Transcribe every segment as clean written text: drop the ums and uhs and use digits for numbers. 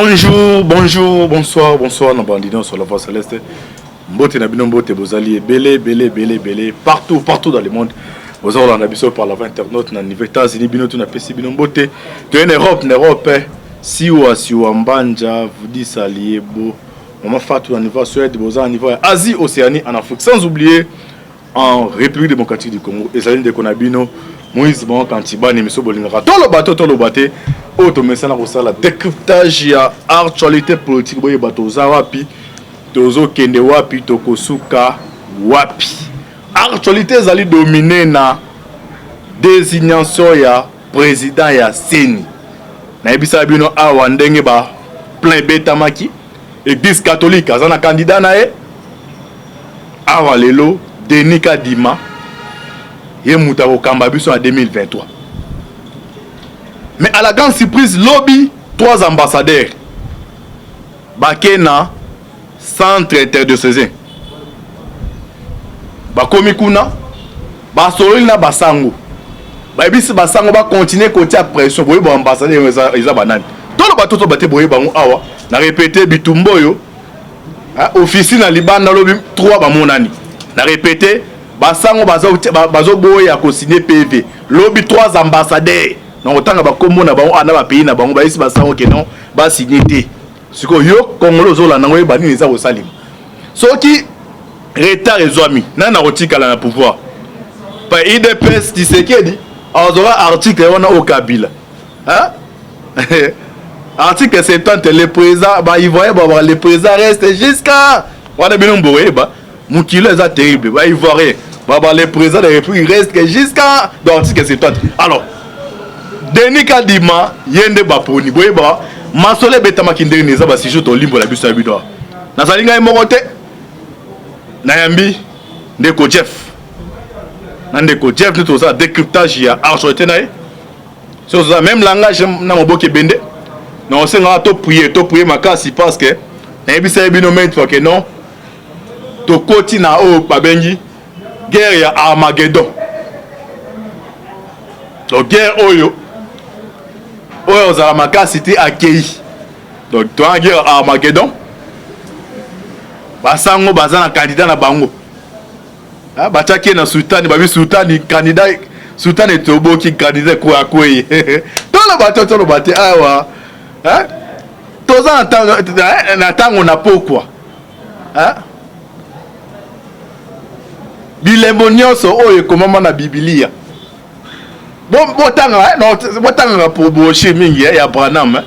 Bonjour, bonjour, bonsoir, bonsoir, nos bandits sur la voie céleste. Mbote na bino mbote bozali belé partout dans le monde. Vous avez un abisso par la voie internaute na niveau États-Unis bino tout na pesi bino mbote. Tu en Europe, siwa mbanja, vous dit salié beau. Maman Fatou à niveau Suède, vous à niveau Asie, Océanie, en Afrique, sans oublier en République démocratique du Congo. Et ça vient de Konabino, Moïse Bon, Kantiba, Nemiso Bolingara. Tout le bateau, automessana la décryptage ya actualité politique boye bateau zawapi, tozo kende wapi, tokosuka wapi. Actualité zali dominé na désignation ya président ya Seni. Na ebisa bino awa ndenge ba plein betamaki. Église catholique, azana candidat na e awa lelo Denis Kadima ye mutako kamba biso en 2023. Mais à la grande surprise, lobby 3 ambassadeurs bakena centre interdiocésain bakomi kuna basololi na basango babisi basango ba continuer kotia pression boye ba ambassadeur eza banani tolo batoto bate boye bango awa na répéter bitumboyo officine na libanda lobi 3 bamonani na répéter basango bazo boye ko signer PV lobi 3 ambassadeurs na otanga bakombo na bango ana ba pays na bango baisi basango ke non ba signer té siko yo kongolo zola na ngoye bani eza ko salima soki retard ezwami na rotikala na pouvoir pa IDPS Tshisekedi azora article wana au Kabila article 70 le président ba ivoirien ba le président reste jusqu'à wana binombo ba mukilo eza terrible ba ivoirien ba le président de la République reste jusqu'à dans article 70. Alors Denis Kadima yende ba poni boye ba masole betama kindenge neza ba sijo to limbo la biso ya bidwa na salinga mokote na yambi ndeko Jeff na ndeko Jeff nous ça décryptage ya archoté na sur ça même langage na moboke bende na osenga to prier makasi parce que na yebisa bino mettre que non to koti na o babengi guerre ya Armageddon. Donc guerre oyo za makasi ti akei. Donc toi guerre Armageddon basango bazana candidat na bango bataki na sultani babi sultani candidat sultani toboki candidat kwa kweye tolo bate awa toza na tango na pokwa bilembo nyonso oyo ekomama na Biblia botanga pour brochure mingi ya Branham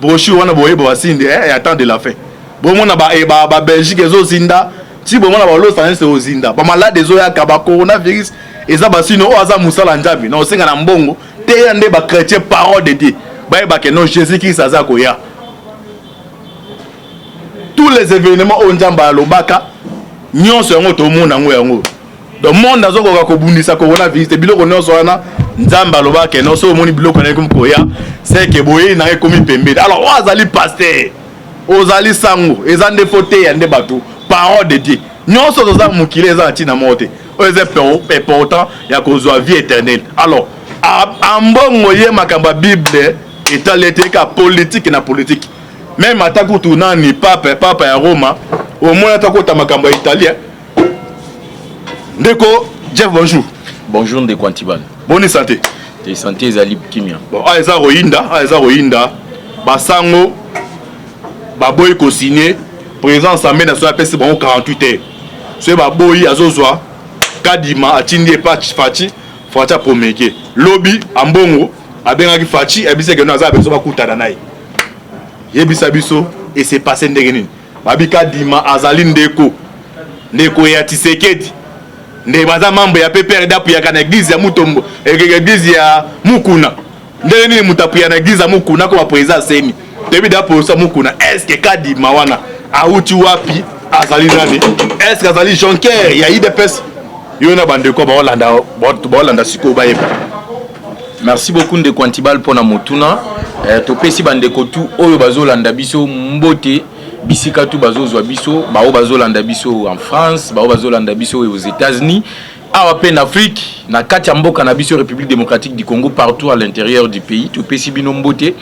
brochure wana boye basindi ya temps de la fin bomona ba Belgique ezozinda ti bomona ba Los Angeles ezozinda ba malade ezoyaka ba coronavirus eza basino o aza musala njabi na osenga na mbongo te nde ba chrétien parole de Dieu ba ke non Jésus Christ aza koya. Tous les événements au njamba lobaka nyonso yango to mona ngo yango do monde azokoka kobundisa coronavirus te biloko nyonso wana nzamba lobaka no so moni biloko na comme koya c'est que boye na komi pembede. Alors ozali pasteur ozali sango ezande faute ya nde bato parole de Dieu nyonso toza mukile eza tina mote oze important ya kozwa vie éternelle. Alors ambongo ye makamba Bible etalete ka politique na politique même atako tunani papa ya Roma au moins atako ta makamba italien. Ndeko Jeff, bonjour. Bonjour Ndeko Antibal. Bonne santé. Te santé ezali kimia. Bon, eza royinda basango baboyi ko signer président Assemblée nationale pesi bon 48 heures. Ce baboyi azozwa Kadima atindi patch Fachi promeke. Lobby ambongo abengaki Fachi ebise ke no aza beso bakutana nayi. Yebisa biso et c'est passé ndenge nini. Babi Kadima azali ndeko ya Tshisekedi. Nde baza mambo ya PPR dapu ya kana église ya Mutombo, église ya Mukuna. Ndenge nini mutapuya na église ya Mukuna ko ba président Seni. Tebi dapu sa Mukuna. Est-ce que Kadima wana auti wapi azali nani? Est-ce que azali Jonker ya IDPS? Yona bandeko ba Hollanda siko ba yeba. Merci beaucoup Ndeko Antibal pona motuna. Topesi bandeko tu oyo bazolanda biso mbote. Bisika tu bazozwa biso bao bazolanda biso en France bao bazolanda biso aux États-Unis awa pe en Afrique na kati ya mboka na biso République démocratique du Congo partout à l'intérieur du pays to pesi bino mbote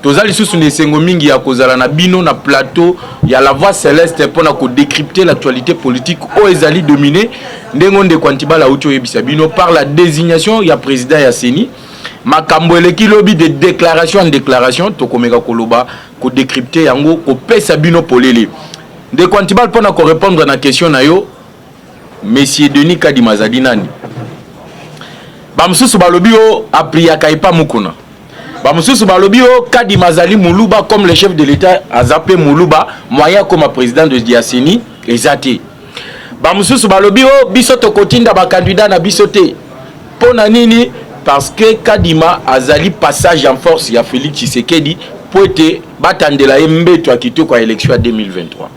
tozali sous une sengo mingi ya kozala na bino na plateau ya la voix céleste pour na ko décrypter l'actualité politique o ezali dominé ndengo nde Kwantibala uto yebisa bino par la désignation ya président ya CENI makambo eleki lobi de déclaration en déclaration to komeka koloba ko décrypter yango ko pesa bino polele de Kwantibala pour na ko répondre na question na yo Monsieur Denis Kadima azali nani bamususu balobi o apriaka ipa mukuna bamususu balobi o Kadima azali Muluba comme le chef de l'état azapé Muluba moyen comme président de CENI ezati bamususu balobi o biso to kotinda ba candidat na biso te pona nini parce que Kadima azali passage en force ya Félix Tshisekedi pour être batandela mbeto akito kwa élection à 2023.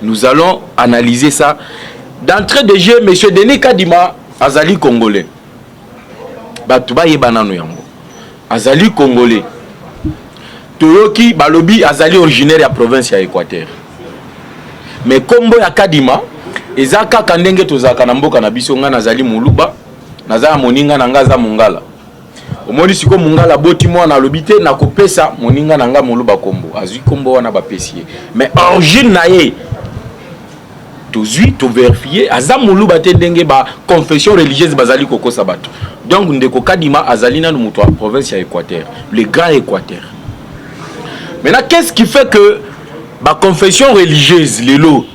Nous allons analyser ça d'entrée de jeu. Monsieur Denis Kadima azali congolais batu ba yebana no yango azali congolais toyoki balobi azali originaire ya province ya Équateur mais kombo ya Kadima ezaka kandenge tozaka na mboka na biso nga nazali Muluba nazala moninga na nga za Mongala omoni siko Mongala boti mwana lobité na kopesa moninga na nga Muluba kombo azwi kombo wana bapesier mais origine na ye tozui to vérifier aza Muluba te ndenge ba confession religieuse bazali kokosa bato donc ndeko Kadima azali na mutu wa province ya Équateur le grand Équateur. Maintenant qu'est-ce qui fait que ba confession religieuse lelo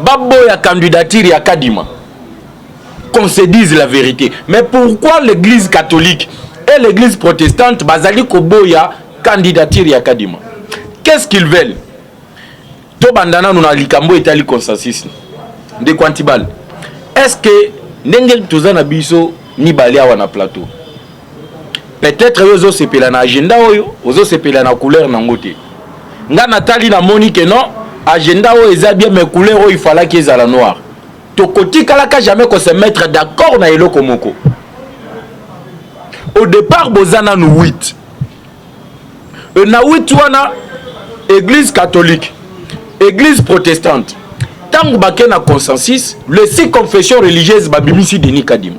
babo ya candidature ya Kadima qu'on se dise la vérité, mais pourquoi l'église catholique et l'église protestante bazali koboya candidature ya Kadima? Qu'est-ce qu'ils veulent? To bandana nous na likambo etali consensus de Kwantibala. Est-ce que ndenge tozana biso ni balé wana plateau peut-être ozo sepela na agenda oyo ozo sepela na couleur na ngote nga natali na moni que non agenda oyo eza bien mais couleur oyo il fallait qu'ils à la noire to kotikala ka jamais ko se mettre d'accord na eloko moko au départ bozana nous 8 na 8 wana église catholique église protestante tangu baké na consensus les 6 confessions religieuses babimisi Denis Kadima.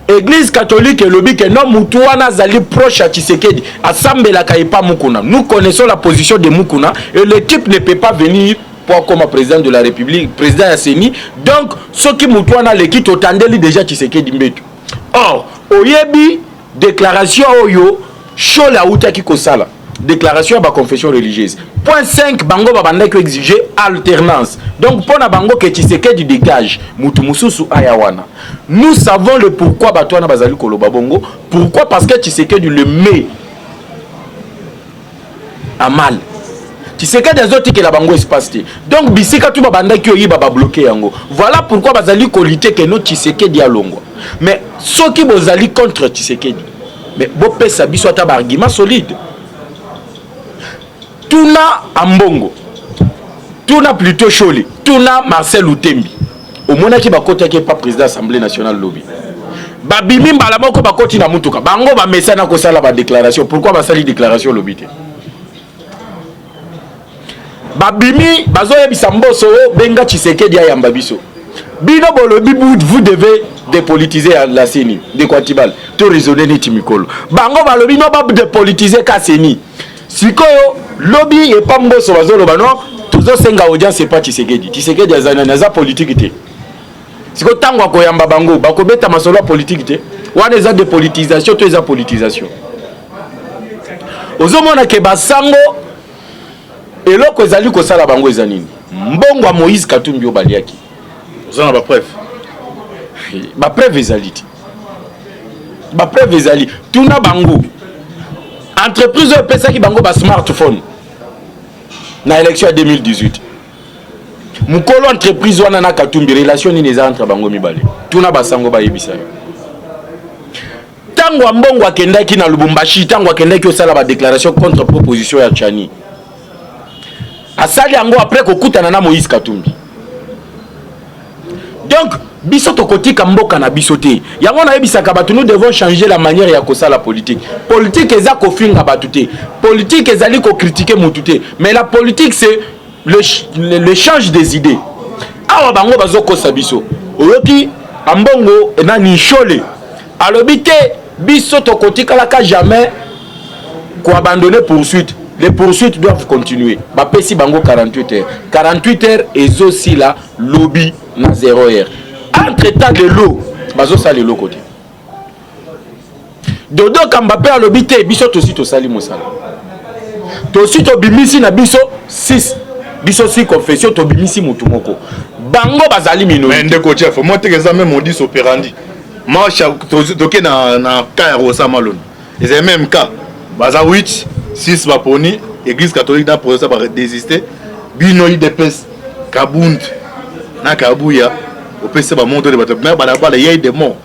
Église catholique et lobby que non Moutouana zali proche à Tshisekedi assemble la kaipa Mukuna. Nous connaissons la position de Mukuna et le type ne peut pas venir pour comme président de la République, président de la CENI. Donc ce qui Moutouana le quitte otandeli déjà Tshisekedi mbetu. Or oyebi déclaration oyo shola utaki kosala. Déclaration à confession religieuse. Point 5, bango babanda qui exiger alternance. Donc pour na bango que Tshisekedi dégage mutu mususu ayawana. Nous savons le pourquoi batwana bazali koloba bongo. Pourquoi? Parce que Tshisekedi le met à mal. Tshisekedi azoti que la bango espace. Donc bisika tu babanda qui oyi baba bloquer yango. Voilà pourquoi bazali kolite que no Tshisekedi alongo. Mais ceux qui bozali contre Tshisekedi, mais bo pesa biso ata argument solide. Tuna Ambongo, Tuna plutôt Choli, Tuna Marcel Outembi. Au moment qui bakota qui est pas président de l'Assemblée nationale lobby. Babimi mbalamoko bakoti na mutuka. Bango ba message na ko sala ba déclaration. Pourquoi ba sali déclaration lobby te? Babimi bazoye bisamboso benga Tshisekedi ya mbabiso. Bino bolobi vous devez dépolitiser la CENI de Kwantibala. To raisonner ni timikolo. Bango balobi no ba dépolitiser ka CENI. Sikoyo lobby et pas mboso bazolo bano tuzo senga audience c'est pas Tshisekedi. Tshisekedi aza politique te. Siko tango akoyamba bango bakobeta masolo politique te. Wana eza dépolitisation to eza politisation. Ozomona ke basango eloko ezali ko sala bango eza nini? Mbongo Moïse Katumbi obaliaki. Ozana ba preuve. Ba preuve ezali. Ba preuve ezali. Tuna bango entreprise pesa ki bango ba smartphone na élection 2018 mukolo entreprise wana na Katumbi relation ni neza entre bango mibale tuna basango ba yebisa tango mbongo akendaki na Lubumbashi tango akendaki osala ba déclaration contre proposition ya Tchani asali yango après kokutana na Moïse Katumbi. Donc biso tokotika mboka na biso te yango na yebisaka batu nous devons changer la manière ya kosala politique. Politique eza kofinga batu te, politique ezali ko critiquer mutu te, mais la politique c'est l'échange des idées. Awa bango bazokosa biso oyoki ambongo na ni chole alobi te biso tokotika la ka jamais quoi abandonner poursuite. Les poursuites doivent continuer. Bapesi bango 48 heures. 48 heures et aussi là lobby na 0 heure. Entre-temps de l'eau, bazo sali l'eau côté. Dodo Kambapé a lobby te biso to si to sali mosala. To si to bimisi na biso 6. Biso si confession to bimisi mutumoko. Bango bazali mino. Mais ndeko chef, moi te que même modus operandi. Moi toke na cas Rosa Malone. Et c'est même cas. Baza 8 6 baponi, église catholique dans pour ça va désister. Bino IDPS Kabound na Kabuya au PC ba monter de bateau mais ba il y a des morts.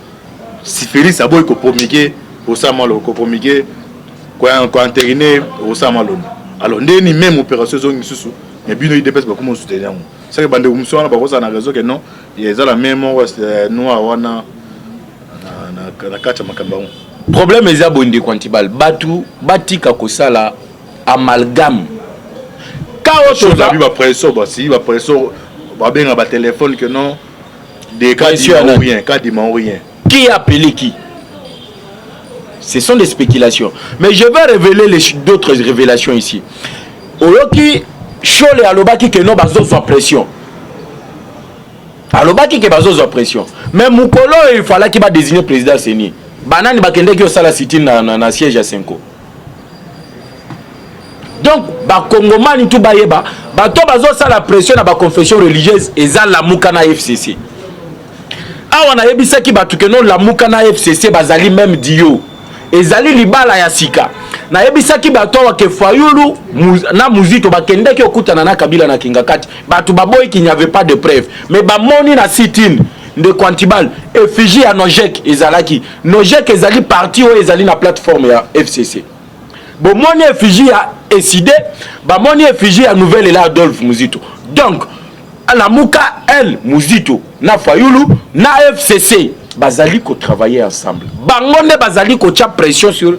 Si Félix Aboy ko promulguer au Samalo ko promulguer ko entériné au Samalo. Alors ndeni même opération zone susu mais bino IDPS ba comment soutenir. C'est que bande umso na ba ko ça na réseau que non, il y a la même nous wana na kacha makamba. Problème est abondé quantibal batu batika kosala amalgame quand chose la vie pression bah si va pression va bien ba téléphone que non des cas de rien cas de rien qui a appelé qui. Ce sont des spéculations mais je vais révéler d'autres révélations ici oyoki chole alobaki que non bazo so pression alobaki que bazo so pression mais mukolo il fallait qu'il va désigner président Seni. Banani bakende ki osala sit-in na siège à 5 ans. Donc ba kongomani tout bayeba bato bazo sala pression na ba confession religieuse eza la muka na FCC. Awa na yebisaki batu ke non la muka na FCC bazali même dio. Ezali libala ya sika. Na yebisaki bato wa ke Fayulu na Muzito bakende ki okutana na Kabila na Kingakati. Batu baboy qui n'y avait pas de preuve. Mais ba moni na sit-in de Quantibal effigie à Nojek ezalaki Nojek ezali parti ou ezali na plateforme ya FCC bon moni effigie à Esidé ba moni effigie à Nouvelle et là Adolphe Muzito donc à la Muka elle Muzito na Fayulu na FCC bazali ko travailler ensemble bangonde bazali ko tia pression sur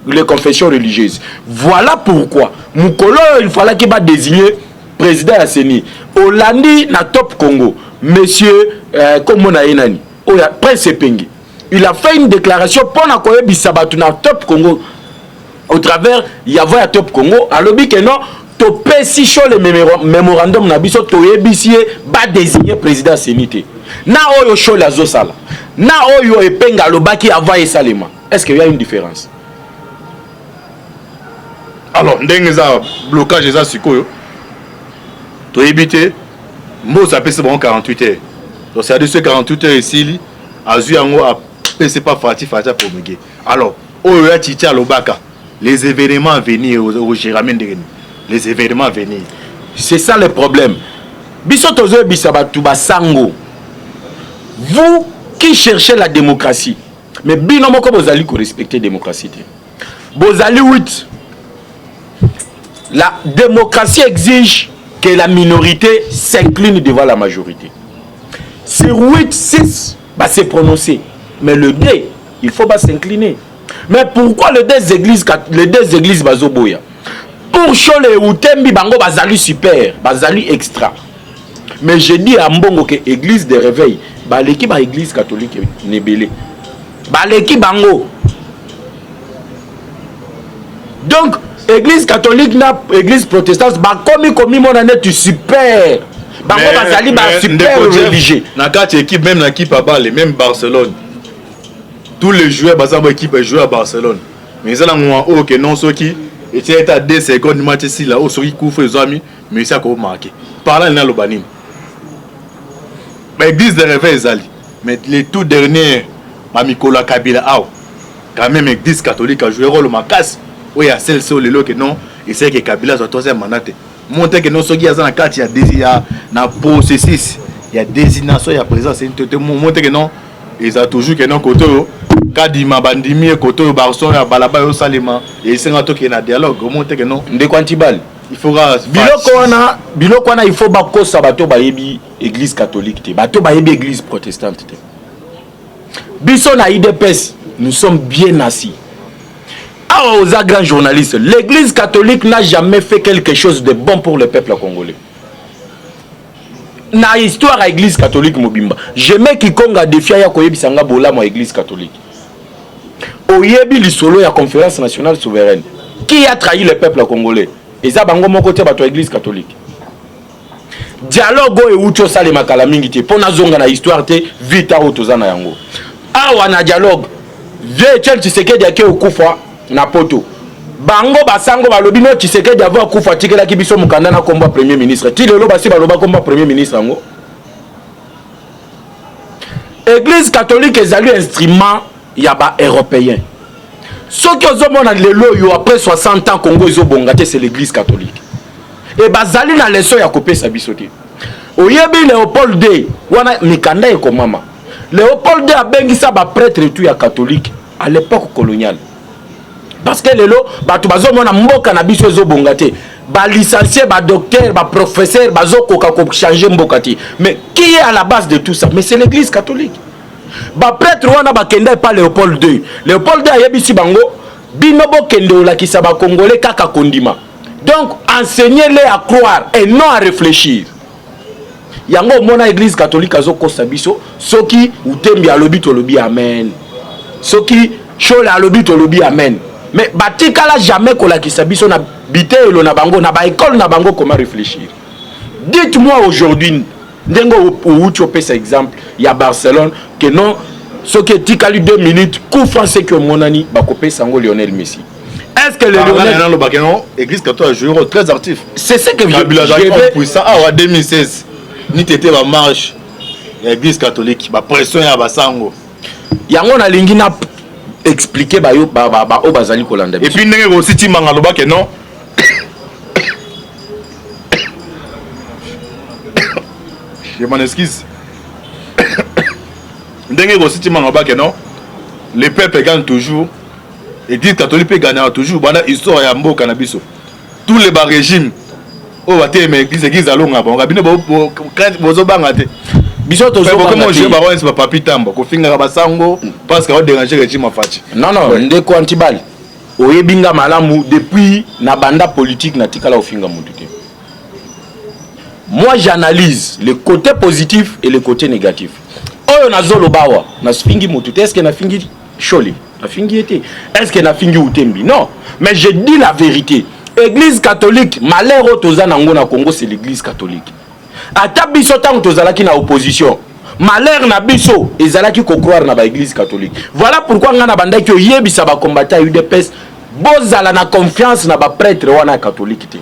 les confessions religieuses voilà pourquoi mukolo il fallait qu'il va désigner président ya Seni Olandi na Top Congo monsieur comme on a enani oya Prince Pengi il a fait une déclaration pour na koyebisa batu na Top Congo au travers yavo ya Top Congo alobi que non to pesi cho le mémorandum na biso to yebisie ba désigner président Senité na oyo cho la zo sala na oyo epenga lobaki avant esalema est-ce qu'il y a une différence alors ndenge za blocage za sikoyo to yebité Mbosa pèse bon 48 heures. Donc c'est à dire ce 48 heures ici, Azu yango a pèse pas Fati pour me. Alors, Oya Titia Lobaka, les événements à venir au Jéramen de les événements à venir. C'est ça le problème. Bisotozo Bisabatuba Sango. Vous qui cherchez la démocratie, mais binomo comme vous allez respecter la démocratie. Vous allez 8. La démocratie exige que la minorité s'incline devant la majorité. Sur 8-6, bah c'est prononcé. Mais le D, il faut pas s'incliner. Mais pourquoi les deux églises bazoboya? Pour Chole ou Tembi bango bazali super, bazali extra. Mais je dis à Mbongo que l'église de réveil, bah l'équipe à l'église catholique n'est belé. Bah l'équipe bango. Donc église catholique na église protestante ba comme mon année tu super bango bazali ba super religieux na quatre équipe même l'équipe à Bâle même Barcelone tous les joueurs bazabo équipe jouent à Barcelone mais ça là moi OK non ceux qui étaient à 2 secondes match ici là au ceux qui couvre les amis mais ça ko marqué parlant na lobanim ba église de réveil zali mais les tout derniers Mamikola Kabila quand même église catholique a joué rôle macasse. Oui, il y a celle-ci que non, et c'est que Kabila soit troisième mandat. Montre que non, ce qui y a dans la carte, il y a un processus, il y a désignation, il y a présence. Montre que non, ils ont toujours que non, côté, Kadima, Bandimi, côté, Barson, Balaba, Salima, et c'est un truc qui est un dialogue. Montre que non. De Quantibal. Il faudra. Bilokwana, il faut bako sabato bayebi église catholique, bato bayebi église protestante. Bisson a IDPS, nous sommes bien assis. Aux grands journalistes, l'église catholique n'a jamais fait quelque chose de bon pour le peuple congolais. Na histoire à l'église catholique Mobimba, jamais quiconque a défié à Koyebisanga Bola à l'église catholique. oyebi lisolo ya conférence nationale souveraine. Qui a trahi le peuple congolais? Et ça, bango mon côté, bato église catholique. Dialogue et ucho sale makala mingi te. Pona zonga na histoire te, vita otozana yango. Awa na dialogue. Vie tchel Tshisekedi ake okufa na poto. Bango basango balobi no Tshisekedi avoir okufa tikela ki biso mukanda na komba premier ministre. Ti lelo basi baloba komba premier ministre yango. Église catholique ezali instrument ya ba européen. Ce qui ozomona lelo yo après 60 ans Congo ezobonga te c'est l'église catholique. Et bazali na leso ya kopesa biso te. Oyebi Léopold II wana mikanda ekomama. Léopold II abengisa ba prêtre tout ya catholique à l'époque coloniale. Parce que lelo batu bazomona mboka na biso ezobonga te. Ba licencié, ba docteur, ba professeur, bazokoka ko changer mboka te. Mais qui est à la base de tout ça? Mais c'est l'église catholique. Ba prêtre wana bakenda pa Léopold II. Léopold II ayebisi bango bino bokende olakisa ba congolais kaka kondima. Donc enseignez-les à croire et non à réfléchir. Yango mona église catholique azokosa biso soki utembi alobi to lobi amen. Soki chola alobi to lobi amen. Mais batikala jamais kolakisa biso na bitelo na bango na ba école na bango comment réfléchir. Dites-moi aujourd'hui ndengo oucho pesa exemple il y a Barcelone que non ce qui est tikali 2 minutes coup français que monani bakopé sango Lionel Messi. Est-ce que le Lionel Bakeno église catholique a joué un rôle très actif. C'est ce que je pour ça en 2016 ni tété ba marche l'église catholique ba pression ya basango. Yango na lingi na expliquer ba yo ba o bazali kolanda. Et puis ndenge aussi timanga loba que non je m'en excuse. Ndenge aussi timanga ba que non le peuple gagne toujours. L'église catholique peut gagner toujours. Voilà histoire ya mboka na biso. Tous les bas régimes oh baté mais église alonga bon rabino bozo banga te. Biso tozo banga. Comment je baron c'est pas pitambo ko finga basango parce que va déranger régime afati. Non non, ndeko antibali. Oyebinga malamu depuis na banda politique na tikala ofinga mutu te. Moi j'analyse le côté positif et le côté négatif. Oyo nazolo bawa na fingi mutu te est-ce que na fingi choli? Est-ce qu'elle a fini ou tembi? Non. Mais je dis la vérité. Église catholique, malheur au Tozanango na Congo, c'est l'église catholique. A tabiso tant Tozalaki na opposition. Malheur na biso, ezalaki ko croire na ba église catholique. Voilà pourquoi ngana banda ki oyebisa ba combattant UDPS, bozala na confiance na ba prêtre wana catholique te.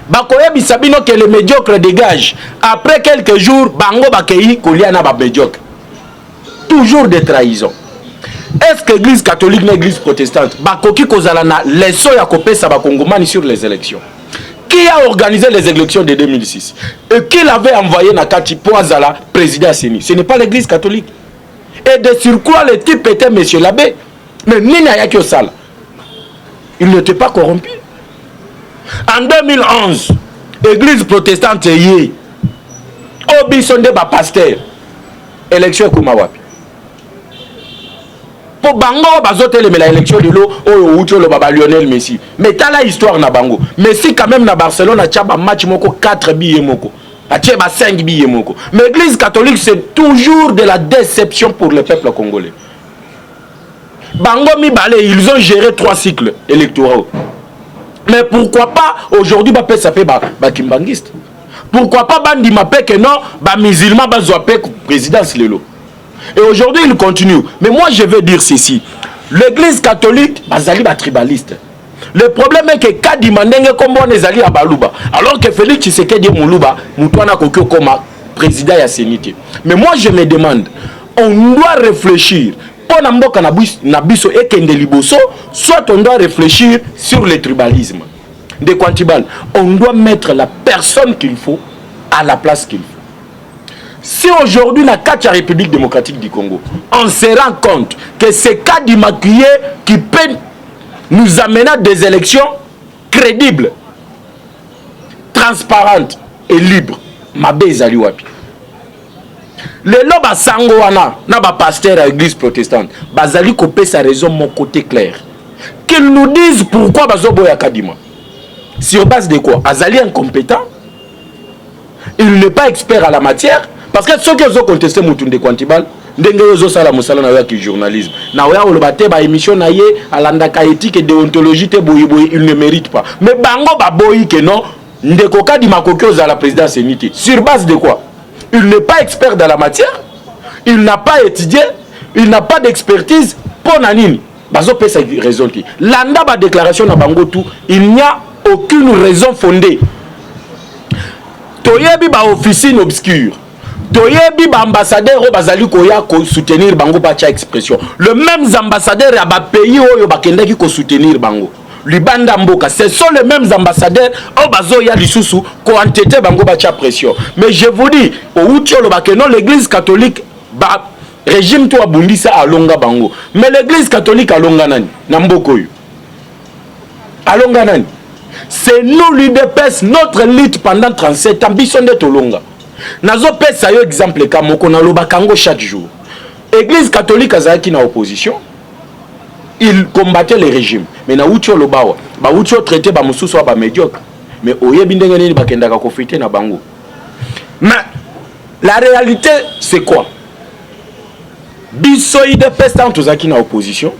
Ba koyebisa bino que les médiocres dégagent. Après quelques jours, bango bakei kolia na ba médiocre. Toujours des trahisons. Est-ce que l'église catholique ou l'église protestante bakoki kozala na leso ya kopesa ba kongomani sur les élections? Qui a organisé les élections de 2006 et qui l'avait envoyé na kati pour azala président Seni? Ce n'est pas l'église catholique. Et de surcroît le type était monsieur l'abbé. Mais nina yaki osala. Il n'était pas corrompu. En 2011, l'église protestante yé obisonde ba pasteur. Élection kuma wapi? Pour bango bazote la élection de l'eau au oucho le baba Lionel Messi. Mais t'as la histoire na bango. Messi quand même na Barcelone a tchaba match moko 4 billets moko. A tchaba 5 billets moko. Mais l'église catholique c'est toujours de la déception pour le peuple congolais. Bango mi balé, ils ont géré 3 cycles électoraux. Mais pourquoi pas aujourd'hui ba pesa pe ba kimbangiste? Pourquoi pas bandi mapé que non ba musulman ba zoapé présidence lelo? Et aujourd'hui, il continue. Mais moi, je vais dire ceci. L'église catholique, bazali ba tribaliste. Le problème est que Kadi Mandenge comme on est allé à Balouba. Alors que Félix Tshisekedi Moulouba, Moutouana Kokyo comme président ya Sénité. Mais moi, je me demande, on doit réfléchir. Pour Namboka Nabiso et Kende Liboso, soit on doit réfléchir sur le tribalisme. De Quantibal, on doit mettre la personne qu'il faut à la place qu'il faut. Si aujourd'hui, dans la République démocratique du Congo, on se rend compte que c'est cas d'immaculé qui peut nous amener à des élections crédibles, transparentes et libres. Mabe ezali wapi. Les lobes sango wana na ba pasteur à l'église protestante, bazali kopé sa raison mon côté clair. Qu'ils nous disent pourquoi bazobo ya kadima. Sur base de quoi? Azali incompétent. Il n'est pas expert à la matière. Parce que ceux qui ont contesté Moutounde Quantibal, ndenge ozo sala musala na yo ki journalisme na oya olobate ba émission na ye alandaka éthique et déontologie te boyi il ne mérite pas mais bango ba boyi que non ndeko kadi makoki ozala président sénité sur base de quoi? Il n'est pas expert dans la matière, il n'a pas étudié, il n'a pas d'expertise pour nanini bazo pesa raison ki landa ba déclaration na bango tout il n'y a aucune raison fondée. Toyebi ba officine obscure, toyebi ba ambassadeur o bazali koya ko soutenir bango ba cha expression. Le même ambassadeur ya ba pays oyo bakendaki ko soutenir bango. Libanda mboka, ce sont les mêmes ambassadeurs au bazo ya lisusu ko entêté bango ba cha pression. Mais je vous dis au utiolo bakeno l'église catholique ba régime to abundisa alonga bango. Mais l'église catholique alonga nani na mboko oyo. Alonga nani? C'est nous l'UDPS, notre lutte pendant 37 ans, bison de Tolonga. Nazo pesa yo exemple kamoko na lobakango chaque jour. Église catholique azaki na opposition. Il combattait le régime. Mais na ucho lobawa, ba ucho traité ba mususu ba médiocre. Mais oyebi ndenge nini bakendaka kofite na bango. Mais la réalité c'est quoi? Biso UDPS tant tozaki na opposition.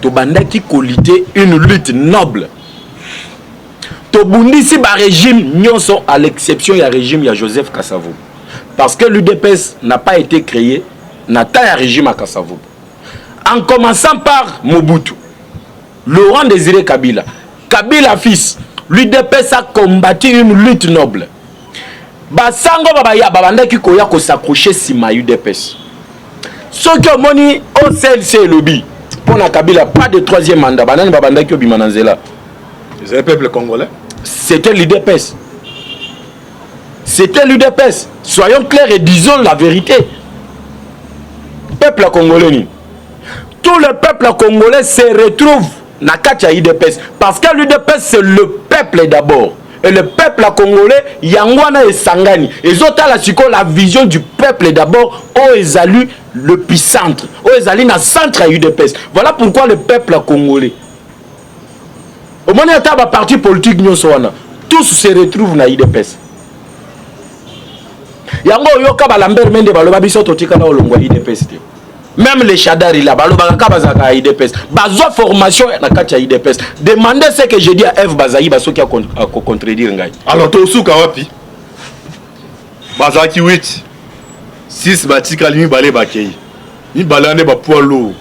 To bandaki kolite une lutte noble. Tobundisi ba régime nyonso à l'exception ya régime ya Joseph Kasavubu. Parce que l'UDPS n'a pas été créé na ta régime à Kasavubu. En commençant par Mobutu, Laurent Désiré Kabila, Kabila fils, l'UDPS a combattu une lutte noble. Basango babaya babandaki koya ko s'accrocher sima UDPS. Ce que moni au CLC lobby pour na Kabila pas de troisième mandat, banani babandaki obimananzela. C'est le peuple congolais. C'était l'UDPS. C'était l'UDPS. Soyons clairs et disons la vérité. Peuple congolais. Tout le peuple congolais se retrouve dans la UDPS. Parce que l'UDPS, c'est le peuple d'abord. Et le peuple congolais, Yangwana et Sangani. Et autres, la vision du peuple d'abord, où ils alluent le puissance. Où ils alluent dans le centre à UDPS. Voilà pourquoi le peuple congolais. Au moment où il y a un parti politique, tous se retrouvent dans l'IDPS. Yango yoka balambert mende baloba biso totika na olongwa IDPS. Même les chadari là baloba kabazaka IDPS. Bazo formation na kati ya IDPS. Demandez ce que j'ai dit à Eve Bazayi baso qui a contredire ngai. Alors tosuka wapi? Bazaki 8. 6 batika limi balé bakei. Ni balande ba poids lourd.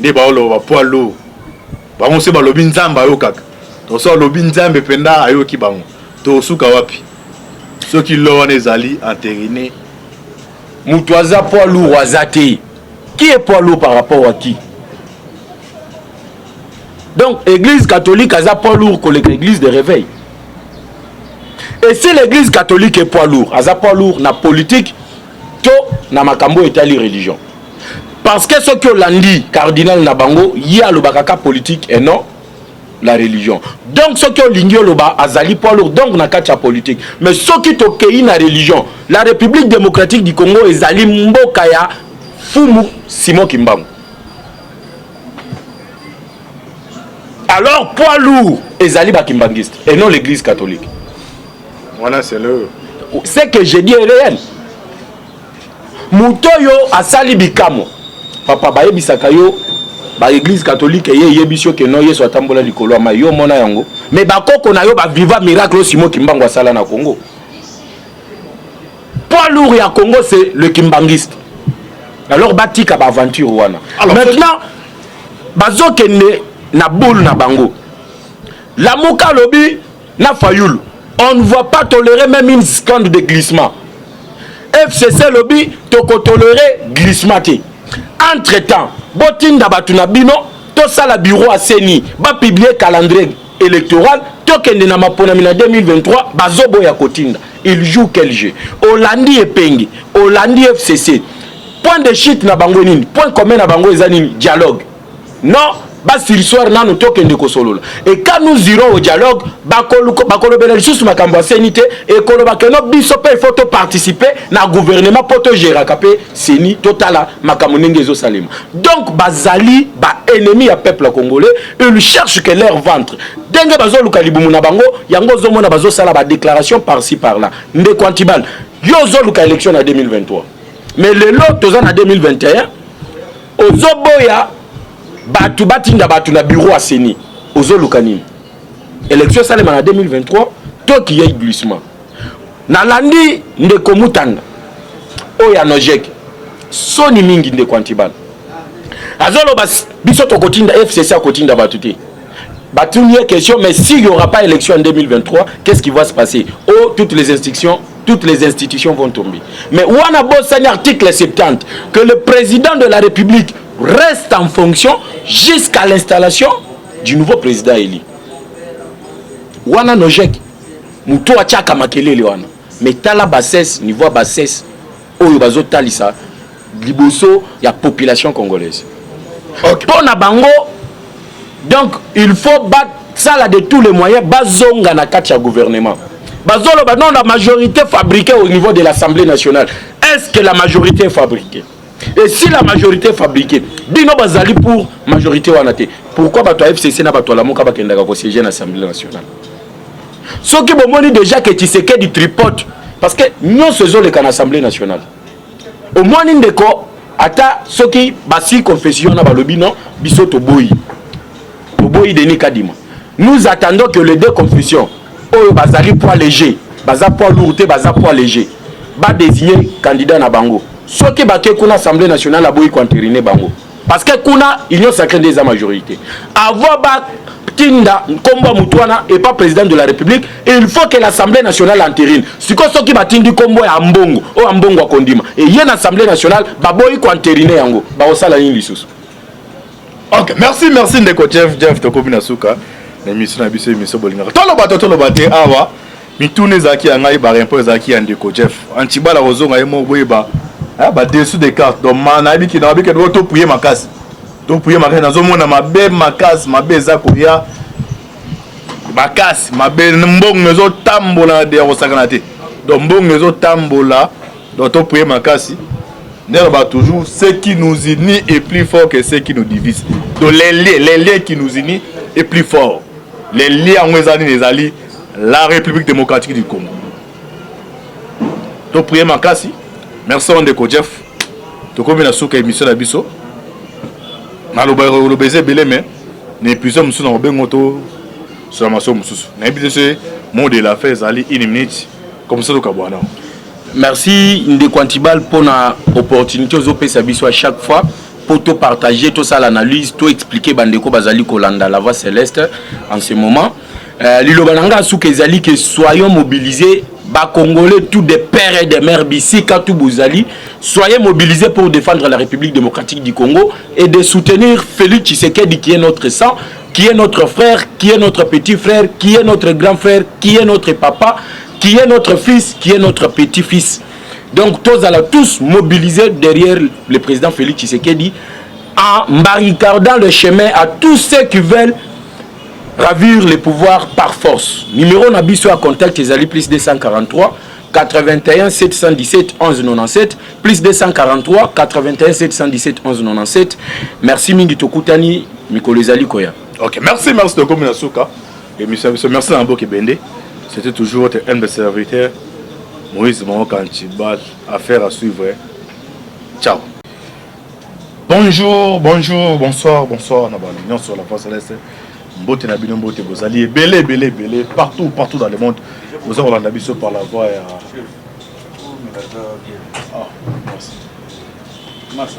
Ne ba olo ba poids lourd. Bango se balobi nzamba yo kaka. To so lobi nzambe penda ayo ki bango. To suka wapi? Ceux qui l'ont ezali entériné. Mutuaza poids lourd azate. Qui est poids lourd par rapport à qui? Donc église catholique a poids lourd que l'église de réveil. Et si l'église catholique est poids lourd, a poids lourd na politique, to na makambo etali religion. Parce que ce que l'on dit, cardinal Nabango, il y a le bakaka politique et non la religion. Donc ce que l'on dit, azali poids lourd, donc na kacha politique. Mais ce qui est la religion, la République démocratique du Congo est zali mbokaya fumu Simon Kimbangu. Alors poids lourd est zali bakimbangiste et non l'église catholique. Voilà, c'est le. Ce que j'ai dit est réel. Mutoyo asali bikamo. Papa baye bisaka yo ba église catholique ye yebisio ke no yeso atambola likolo ma yo mona yango mais bakoko na yo ba viva miracle Simon Kimbangu asala na Congo. Poids lourd ya Congo c'est le kimbangiste. Alors batika ba aventure wana. Alors maintenant bazo kende na boule na bango. La moka lobby na fayulu. On ne va pas tolérer même une seconde de glissement. FCC lobby toko tolérer glissement. Entre-temps, botinda batuna bino to sala bureau à Seni ba publier calendrier électoral to kende na mapona mina 2023 bazobo ya kotinda. Il joue quel jeu? Olandi et Pengi, Olandi FCC. Point de chute na bango nini? Point commun na bango ezanini dialogue. Non, bas sur l'histoire nanu to kende ko solola. Et quand nous irons au dialogue, bakolo bela lisusu makambo ya Seni te et koloba que no biso pe il faut to participer na gouvernement pour to gérer kapé Seni totala makambo ndenge zo salema. Donc bazali ba ennemi ya peuple congolais, ils cherchent que leur ventre. Denge bazo luka libumu na bango, yango zo mona bazo sala ba déclaration par-ci par-là. Nde Quantibal, yo zo luka élection en 2023. mais le lot toza en 2021 ozoboya batu batinda batu na bureau à Seni ozolukanini élection salema en 2023 to qui y glissement nalandi ndeko mutanga oya nojek soni mingi ndeko antibal azolo biso to kotinda FCC kotinda batu te batunie question mais s'il y aura pas élection en 2023 qu'est-ce qui va se passer? Oh, toutes les institutions vont tomber. Mais wana bosani article 70 que le président de la République reste en fonction jusqu'à l'installation du nouveau président élu. Wana nojek muto achaka makelele wana mais tala bassesse niveau bassesse oyo bazo talisa liboso ya population congolaise. Okay. Pona bango donc il faut battre ça là de tous les moyens bazonga na kati ya gouvernement. Bazolo ba non la majorité fabriquée au niveau de l'Assemblée nationale. Est-ce que la majorité est fabriquée? Et si la majorité est fabriquée, bino bazali pour majorité wana te. Pourquoi bato FCC na bato la moka bakendaka ko siéger na Assemblée nationale? Ce qui bomoni déjà que Tshisekedi tripote parce que nous faisons le can Assemblée nationale. Au moins ndeko ata ce qui basi confession na balobi non biso to boyi. To boyi Denis Kadima. Nous attendons que les deux confessions oyo bazali poids léger, baza poids lourd, baza poids léger, ba désigner candidat na bango. Ce qui ba ke kuna Assemblée nationale a boyi entériner bango. Parce que kuna union sacrée des majorité. Avoir ba tinda kombo mutwana et pas président de la République, il faut que l'Assemblée nationale entérine. Si ko soki batindi kombo ya mbongo, o mbongo akondima. Et y a l'Assemblée nationale ba boyi entériner yango, ba osala ni lisusu. Ok, merci ndeko Jeff Tokobi Nasuka. L'émission na biso émission bolinga. Tolo baté awa mitune zaki ngai ba rempo zaki ndeko Jeff. Antibala rozonga yemo boyeba. Ba dessous des cartes. Donc mana biki na biki to puye makasi. To puye makasi nazo mona mabe makasi, mabe za koya. Makasi, mabe mbong nezo tambola de rosakana te. Donc mbong nezo tambola do to puye makasi. N'est-ce toujours ce qui nous unit est plus fort que ce qui nous divise. Donc les liens qui nous unissent est plus fort. Les liens en les la République démocratique du Congo. Donc priez Makasi. Merci on de Jeff. To comme na souka émission na biso. Na lo baiser belé mais ne plusieurs musu na bengoto sur la maso musu. Na biso mot de la fête zali 1 minute comme ça do kabwana. Merci Ndeko Antibal pour la opportunité aux OP Sabiso à chaque fois pour te partager tout ça l'analyse, tout expliquer Bandeko Bazali Kolanda la voix céleste en ce moment. Lilo Bananga Soukezali que soyons mobilisés, bas Congolais, tous des pères et des mères Bissika tout Bouzali, soyez mobilisés pour défendre la République démocratique du Congo et de soutenir Félix Tshisekedi qui est notre sang, qui est notre frère, qui est notre petit frère, qui est notre grand frère, qui est notre papa, qui est notre fils, qui est notre petit-fils. Donc, tous mobilisés derrière le président Félix Tshisekedi en barricadant le chemin à tous ceux qui veulent ravir le pouvoir par force. Numéro Nabiso à contact Ezali plus 243 81 717 11 97 plus 243 81 717 11 97. Merci Mingi Tokutani Mikolo Ezali Koya. Ok, merci de Komi Nasuka. Merci Nambo Kebende. C'était toujours votre humble serviteur, Moïse Maroc Antibal. Affaire à suivre. Ciao. Bonjour, bonsoir. Nous sur la face céleste. Mbote na bino mbote bozali belé partout dans le monde. Vous avez la biso par la voix. Merci.